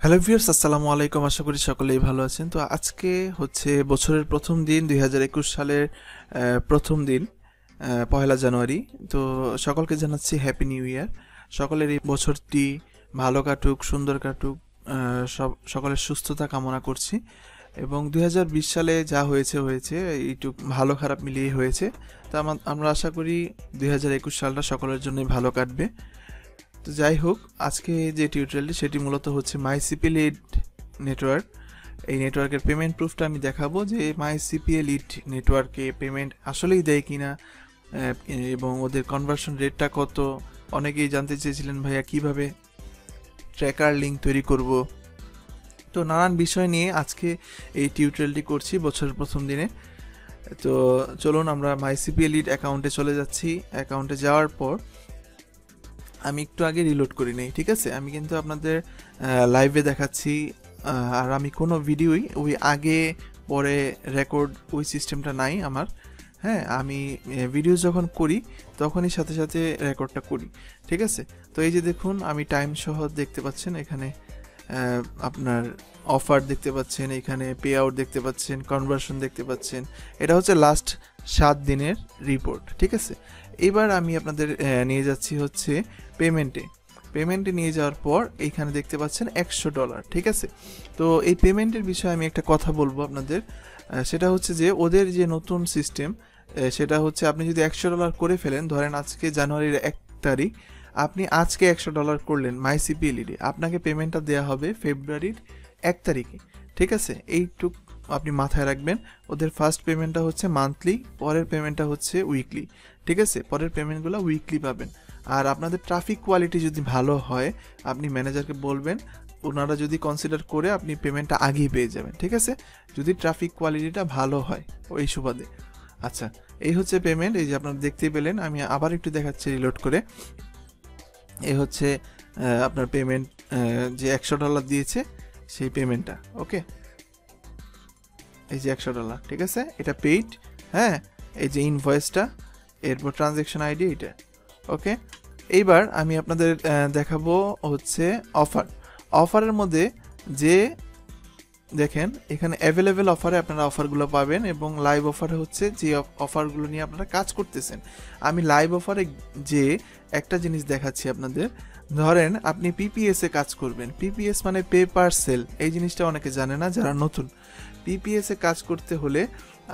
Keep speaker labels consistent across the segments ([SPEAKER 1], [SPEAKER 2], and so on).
[SPEAKER 1] Hello viewers, আসসালামু আলাইকুম। আশা করি সকলেই ভালো আছেন। তো আজকে হচ্ছে বছরের প্রথম দিন, 2021 সালের প্রথম দিন, পহেলা জানুয়ারি। তো সকলকে জানাচ্ছি হ্যাপি নিউ ইয়ার। সকলের এই বছরটি ভালো কাটুক, সুন্দর কাটুক, সকলের সুস্থতা কামনা করছি। এবং 2020 সালে যা হয়েছে হয়েছে, এইটুক ভালো খারাপ মিলিয়ে হয়েছে। তো আমরা আশা করি 2021 সালটা সকলের জন্যই ভালো কাটবে। তো যাই হোক, আজকে যে টিউটোরিয়ালটি সেটি মূলত হচ্ছে মাইসিপি লিড নেটওয়ার্ক। এই নেটওয়ার্কের পেমেন্ট প্রুফটা আমি দেখাবো যে মাইসিপি লিড নেটওয়ার্কে পেমেন্ট আসলেই দেয় কিনা, এবং ওদের কনভার্সন রেটটা কত। অনেকেই জানতে চেয়েছিলেন ভাইয়া কিভাবে ট্র্যাকার লিঙ্ক তৈরি করব। তো নানান বিষয় নিয়ে আজকে এই টিউটোরিয়ালটি করছি বছরের প্রথম দিনে। তো চলুন আমরা মাইসিপি লিড অ্যাকাউন্টে চলে যাচ্ছি। অ্যাকাউন্টে যাওয়ার পর আমি একটু আগে রিলোড করি নেই, ঠিক আছে? আমি কিন্তু আপনাদের লাইভে দেখাচ্ছি, আর আমি কোনো ভিডিওই ওই আগে পরে রেকর্ড ওই সিস্টেমটা নাই আমার। হ্যাঁ, আমি ভিডিও যখন করি তখনই সাথে সাথে রেকর্ডটা করি, ঠিক আছে? তো এই যে দেখুন, আমি টাইম সহ দেখতে পাচ্ছেন এখানে, আপনার অফার দেখতে পাচ্ছেন, এখানে পে আউট দেখতে পাচ্ছেন, কনভার্সন দেখতে পাচ্ছেন। এটা হচ্ছে লাস্ট 7 দিনের রিপোর্ট, ঠিক আছে? এবার আমি আপনাদের নিয়ে যাচ্ছি হচ্ছে পেমেন্টে নিয়ে যাওয়ার পর এইখানে দেখতে পাচ্ছেন $100, ঠিক আছে? তো এই পেমেন্টের বিষয়ে আমি একটা কথা বলবো আপনাদের। সেটা হচ্ছে যে ওদের যে নতুন সিস্টেম, সেটা হচ্ছে আপনি যদি $100 করে ফেলেন, ধরেন আজকে জানুয়ারির 1 তারিখ, আপনি আজকে $100 করলেন মাইসিপি লিডে, আপনাকে পেমেন্টটা দেওয়া হবে ফেব্রুয়ারির 1 তারিখে, ঠিক আছে? এইটুক আপনি মাথায় রাখবেন। ওদের ফার্স্ট পেমেন্টটা হচ্ছে মান্থলি, পরের পেমেন্টটা হচ্ছে উইকলি, ঠিক আছে? পরের পেমেন্টগুলো উইকলি পাবেন। আর আপনাদের ট্রাফিক কোয়ালিটি যদি ভালো হয়, আপনি ম্যানেজারকে বলবেন, ওনারা যদি কনসিডার করে আপনি পেমেন্টটা আগেই পেয়ে যাবেন, ঠিক আছে? যদি ট্রাফিক কোয়ালিটিটা ভালো হয় ওই সুবাদে। আচ্ছা, এই হচ্ছে পেমেন্ট। এই যে আপনারা দেখতেই পেলেন, আমি আবার একটু দেখাচ্ছি রিলোড করে। এই হচ্ছে আপনার পেমেন্ট, যে $100 দিয়েছে সেই পেমেন্টটা, ওকে? এই যে $100, ঠিক আছে? এটা পেইড। হ্যাঁ, এই যে ইনভয়েসটা, এরপর ট্রানজ্যাকশন আইডি, এটা, ওকে? এইবার আমি আপনাদের দেখাবো হচ্ছে অফারের মধ্যে যে দেখেন এখানে অ্যাভেলেবেল অফারে আপনারা অফারগুলো পাবেন, এবং লাইভ অফারে হচ্ছে যে অফারগুলো নিয়ে আপনারা কাজ করতেছেন। আমি লাইভ অফারে যে একটা জিনিস দেখাচ্ছি আপনাদের। ধরেন আপনি পিপিএসে কাজ করবেন, পিপিএস মানে পে পার সেল। এই জিনিসটা অনেকে জানে না যারা নতুন। পিপিএসে কাজ করতে হলে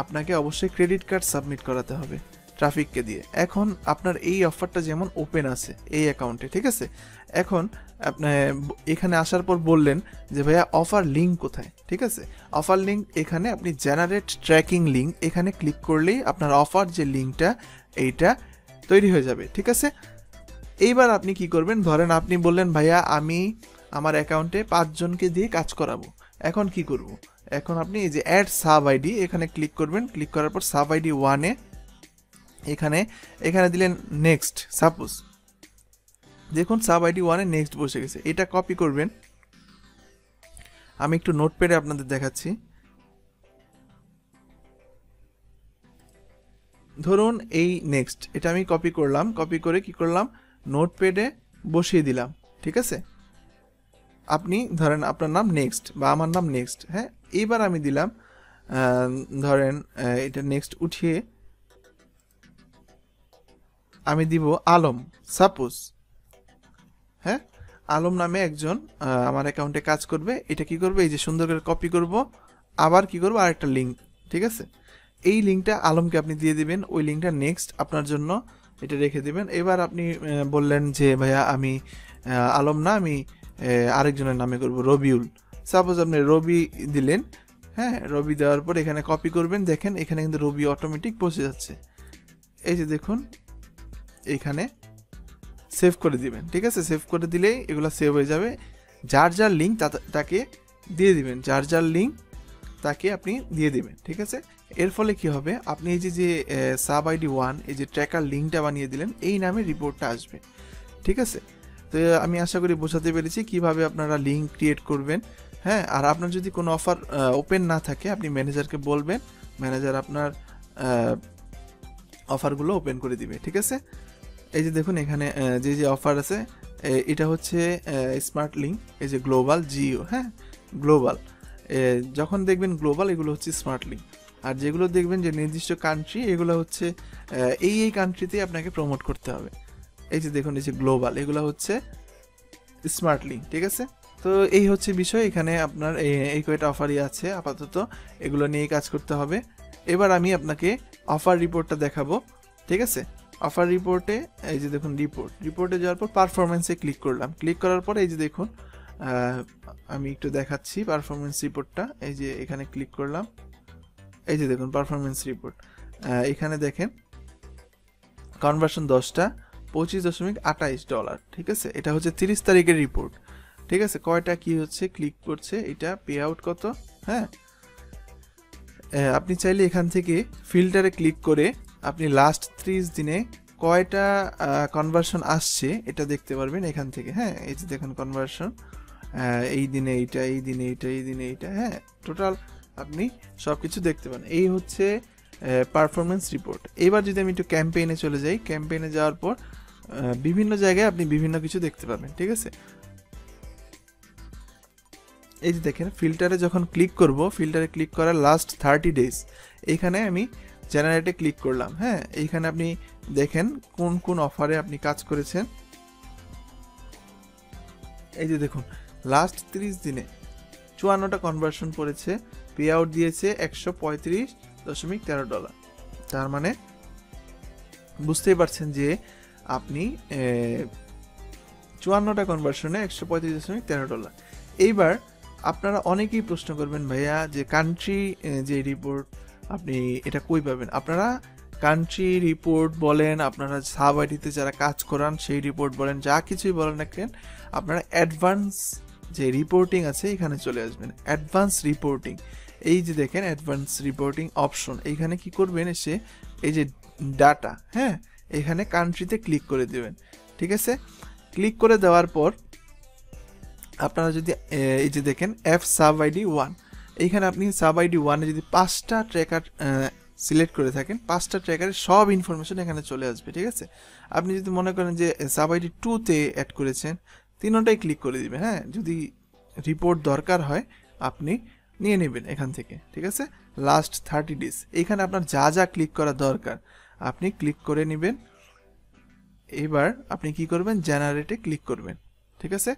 [SPEAKER 1] আপনাকে অবশ্যই ক্রেডিট কার্ড সাবমিট করাতে হবে ট্রাফিককে দিয়ে। এখন আপনার এই অফারটা যেমন ওপেন আছে এই অ্যাকাউন্টে, ঠিক আছে? এখন আপনি এখানে আসার পর বললেন যে ভাইয়া অফার লিঙ্ক কোথায়, ঠিক আছে? অফার লিঙ্ক এখানে আপনি জেনারেট ট্র্যাকিং লিঙ্ক, এখানে ক্লিক করলেই আপনার অফার যে লিঙ্কটা এইটা তৈরি হয়ে যাবে, ঠিক আছে? এইবার আপনি কি করবেন, ধরেন আপনি বললেন ভাইয়া আমি আমার অ্যাকাউন্টে 5 জনকে দিয়ে কাজ করাবো। এখন কি করব? এখন আপনি এই যে অ্যাড সাব আইডি, এখানে ক্লিক করবেন। ক্লিক করার পর সাব আইডি 1-এ এখানে দিলেন নেক্সট। সাপোজ দেখুন সাব আইডি 1-এ নেক্সট বসে গেছে। এটা কপি করবেন। আমি একটু নোটপ্যাডে আপনাদের দেখাচ্ছি। ধরুন এই নেক্সট, এটা আমি কপি করলাম। কপি করে কি করলাম, নোটপ্যাডে বসিয়ে দিলাম, ঠিক আছে? আপনি ধরেন আপনার নাম নেক্সট বা আমার নাম নেক্সট। হ্যাঁ, এইবার আমি দিলাম, ধরেন এটা নেক্সট উঠিয়ে আমি দিব আলম, সাপোজ। হ্যাঁ, আলম নামে একজন আমার অ্যাকাউন্টে কাজ করবে। এটা কি করবে, এই যে সুন্দর করে কপি করব, আবার কি করব, আরেকটা লিঙ্ক, ঠিক আছে? এই লিঙ্কটা আলমকে আপনি দিয়ে দিবেন। ওই লিঙ্কটা নেক্সট আপনার জন্য এটা রেখে দিবেন। এবার আপনি বললেন যে ভাইয়া আমি আলম না, আমি আরেকজনের নামে করব, রবিউল। সাপোজ আপনি রবি দিলেন। হ্যাঁ, রবি দেওয়ার পর এখানে কপি করবেন। দেখেন এখানে কিন্তু রবি অটোমেটিক বসে যাচ্ছে। এই যে দেখুন, এইখানে সেভ করে দিবেন, ঠিক আছে? সেভ করে দিলেই এগুলো সেভ হয়ে যাবে। যার যার লিঙ্ক তাকে দিয়ে দিবেন, যার যার লিঙ্ক তাকে আপনি দিয়ে দিবেন, ঠিক আছে? এর ফলে কি হবে, আপনি এই যে সাব আইডি 1, এই যে ট্র্যাকার লিঙ্কটা বানিয়ে দিলেন, এই নামে রিপোর্টটা আসবে, ঠিক আছে? তো আমি আশা করি বোঝাতে পেরেছি কিভাবে আপনারা লিঙ্ক ক্রিয়েট করবেন। হ্যাঁ, আর আপনার যদি কোনো অফার ওপেন না থাকে, আপনি ম্যানেজারকে বলবেন, ম্যানেজার আপনার অফারগুলো ওপেন করে দিবে, ঠিক আছে? এই যে দেখুন এখানে যে অফার আছে, এটা হচ্ছে স্মার্ট লিঙ্ক, এই যে গ্লোবাল জিও, হ্যাঁ গ্লোবাল, যখন দেখবেন গ্লোবাল এগুলো হচ্ছে স্মার্ট লিঙ্ক। আর যেগুলো দেখবেন যে নির্দিষ্ট কান্ট্রি, এগুলো হচ্ছে এই কান্ট্রিতে আপনাকে প্রমোট করতে হবে। এই যে দেখুন এই যে গ্লোবাল, এগুলো হচ্ছে স্মার্ট লিঙ্ক, ঠিক আছে। তো এই হচ্ছে বিষয়, এখানে আপনার এই কয়টা অফারই আছে আপাতত, এগুলো নিয়েই কাজ করতে হবে। এবার আমি আপনাকে অফার রিপোর্টটা দেখাবো, ঠিক আছে। অফার রিপোর্টে এই যে দেখুন রিপোর্টে যাওয়ার পর পারফরমেন্সে ক্লিক করলাম, ক্লিক করার পর এই যে দেখুন আমি একটু দেখাচ্ছি পারফরমেন্স রিপোর্টটা। এই যে এখানে ক্লিক করলাম, এই যে দেখুন পারফরমেন্স রিপোর্ট, এখানে দেখেন কনভার্সন 10টা $25.28, ঠিক আছে। এটা হচ্ছে 30 তারিখের রিপোর্ট, ঠিক আছে। কয়টা কি হচ্ছে ক্লিক করছে, এটা পে আউট কত, হ্যাঁ। আপনি চাইলে এখান থেকে ফিল্টারে ক্লিক করে আপনি লাস্ট 30 দিনে কয়টা কনভার্সন আসছে এটা দেখতে পারবেন এখান থেকে, হ্যাঁ। এই যে দেখুন কনভার্সন, এই দিনে এইটা, এই দিনে এইটা, এই দিনে এইটা, হ্যাঁ, টোটাল আপনি সব কিছু দেখতে পান। এই হচ্ছে পারফরমেন্স রিপোর্ট। এবার যদি আমি একটু ক্যাম্পেইনে চলে যাই, ক্যাম্পেইনে যাওয়ার পর বিভিন্ন জায়গায় আপনি বিভিন্ন কিছু দেখতে পাবেন, ঠিক আছে। এই যে দেখেন ফিল্টারে যখন ক্লিক করব, ফিল্টারে ক্লিক করার লাস্ট 30 ডেজ, এইখানে আমি জেনারেটে ক্লিক করলাম, হ্যাঁ। এইখানে আপনি দেখেন কোন কোন অফারে আপনি কাজ করেছেন। এই যে দেখুন লাস্ট 30 দিনে 54টা কনভার্সন পড়েছে, পে আউট দিয়েছে $135.13। তার মানে বুঝতেই পারছেন যে আপনি 54টা কনভার্সনে $135.13। এইবার আপনারা অনেকেই প্রশ্ন করবেন, ভাইয়া যে কান্ট্রি যে রিপোর্ট আপনি এটা কই পাবেন। আপনারা কান্ট্রি রিপোর্ট বলেন, আপনারা সাব আইডিতে যারা কাজ করান সেই রিপোর্ট বলেন, যা কিছুই বলেন না কেন, আপনারা অ্যাডভান্স যে রিপোর্টিং আছে এখানে চলে আসবেন। অ্যাডভান্স রিপোর্টিং, এই যে দেখেন অ্যাডভান্স রিপোর্টিং অপশন, এইখানে কি করবেন এসে এই যে ডাটা, হ্যাঁ, এখানে কান্ট্রিতে ক্লিক করে দেবেন, ঠিক আছে। ক্লিক করে দেওয়ার পর আপনারা যদি এই যে দেখেন এফ সাব আইডি 1, এইখানে আপনি সাব আইডি 1-এ যদি 5টা ট্র্যাকার সিলেক্ট করে থাকেন, 5টা ট্র্যাকারের সব ইনফরমেশন এখানে চলে আসবে, ঠিক আছে। আপনি যদি মনে করেন যে সাব আইডি 2-তে অ্যাড করেছেন, তিনটাই ক্লিক করে দিবেন, হ্যাঁ। যদি রিপোর্ট দরকার হয় আপনি নিয়ে নেবেন এখান থেকে, ঠিক আছে। লাস্ট 30 ডেজ, এইখানে আপনার যা যা ক্লিক করা দরকার আপনি ক্লিক করে নেবেন। এবার আপনি কি করবেন, জেনারেটে ক্লিক করবেন, ঠিক আছে।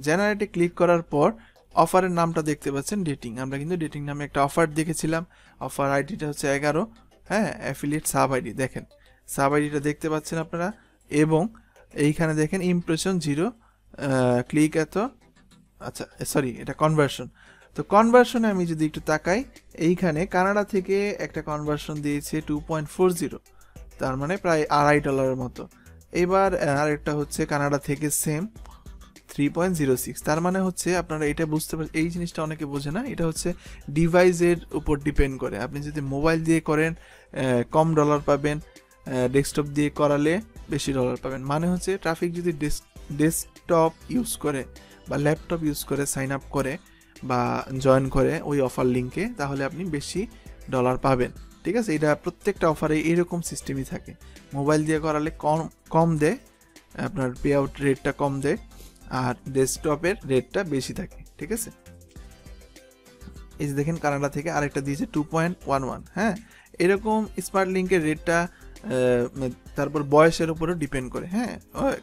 [SPEAKER 1] জেনারেটে ক্লিক করার পর অফারের নামটা দেখতে পাচ্ছেন ডেটিং, আমরা কিন্তু ডেটিং নামে একটা অফার দেখেছিলাম। অফার আইডিটা হচ্ছে 11, হ্যাঁ। অ্যাফিলিয়েট সাব আইডি, দেখেন সাব আইডিটা দেখতে পাচ্ছেন আপনারা। এবং এইখানে দেখেন ইমপ্রেশন 0, ক্লিক এত, আচ্ছা সরি এটা কনভার্সন। তো কনভার্সনে আমি যদি একটু তাকাই, এইখানে কানাডা থেকে একটা কনভার্সন দিয়েছে 2.40, তার মানে প্রায় $2.5 মতো। এবার আরেকটা হচ্ছে কানাডা থেকে সেম 3.06, তার মানে হচ্ছে আপনারা এটা বুঝতে পারেন, এই জিনিসটা অনেকে বোঝে না, এটা হচ্ছে ডিভাইসের উপর ডিপেন্ড করে। আপনি যদি মোবাইল দিয়ে করেন কম ডলার পাবেন, ডেস্কটপ দিয়ে করালে বেশি ডলার পাবেন। মানে হচ্ছে ট্রাফিক যদি ডেস্কটপ ইউজ করে বা ল্যাপটপ ইউজ করে সাইন আপ করে বা জয়েন করে ওই অফার লিঙ্কে, তাহলে আপনি বেশি ডলার পাবেন, ঠিক আছে। এটা প্রত্যেকটা অফারে এরকম সিস্টেমই থাকে। মোবাইল দিয়ে করালে কম দেয়, আপনার পে আউট রেটটা কম দেয়, আর ডেস্কটপের রেটটা বেশি থাকে, ঠিক আছে। এই যে দেখেন কানাডা থেকে আরেকটা দিয়েছে 2.11, হ্যাঁ। এরকম স্মার্ট লিঙ্কের রেটটা তারপর বয়সের উপরও ডিপেন্ড করে, হ্যাঁ।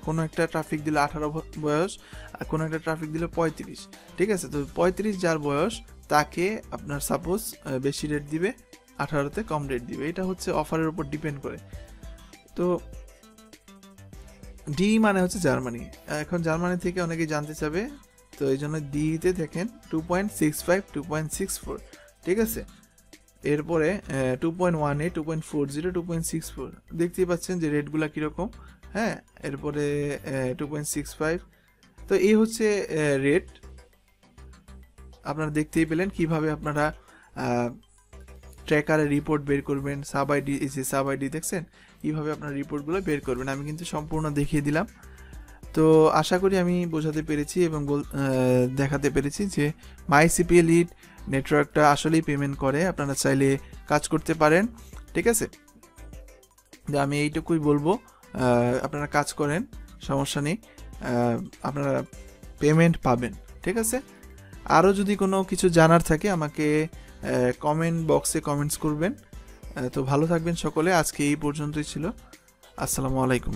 [SPEAKER 1] কোনো একটা ট্রাফিক দিলে 18 বয়স, আর কোনো একটা ট্রাফিক দিলে 35, ঠিক আছে। তো 35 যার বয়স তাকে আপনার সাপোজ বেশি রেট দিবে, 18তে কম রেট দিবে। এটা হচ্ছে অফারের উপর ডিপেন্ড করে। তো ডি মানে হচ্ছে জার্মানি। এখন জার্মানি থেকে অনেকেই জানতে চাবে, তো এই জন্য ডিতে দেখেন 2.65, 2.64, ঠিক আছে। এরপরে 2.18, 2.40, 2.64 দেখতেই পাচ্ছেন যে রেটগুলো কীরকম, হ্যাঁ। এরপরে 2.65, তো এই হচ্ছে রেট। আপনারা দেখতেই পেলেন কিভাবে আপনারা ট্র্যাকারে রিপোর্ট বের করবেন। সাব আইডি, এই যে সাব আইডি দেখছেন কীভাবে আপনার রিপোর্টগুলো বের করবেন, আমি কিন্তু সম্পূর্ণ দেখিয়ে দিলাম। তো আশা করি আমি বোঝাতে পেরেছি এবং দেখাতে পেরেছি যে মাইসিপিএ লিড নেটওয়ার্কটা আসলেই পেমেন্ট করে, আপনারা চাইলে কাজ করতে পারেন, ঠিক আছে। আমি এইটুকুই বলবো, আপনারা কাজ করেন, সমস্যা নেই। আপনারা পেমেন্ট পাবেন। ঠিক আছে, আরও যদি কোনো কিছু জানার থাকে আমাকে কমেন্ট বক্সে কমেন্টস করবেন। তো ভালো থাকবেন সকলে, আজকে এই পর্যন্তই ছিল। আসসালামু আলাইকুম।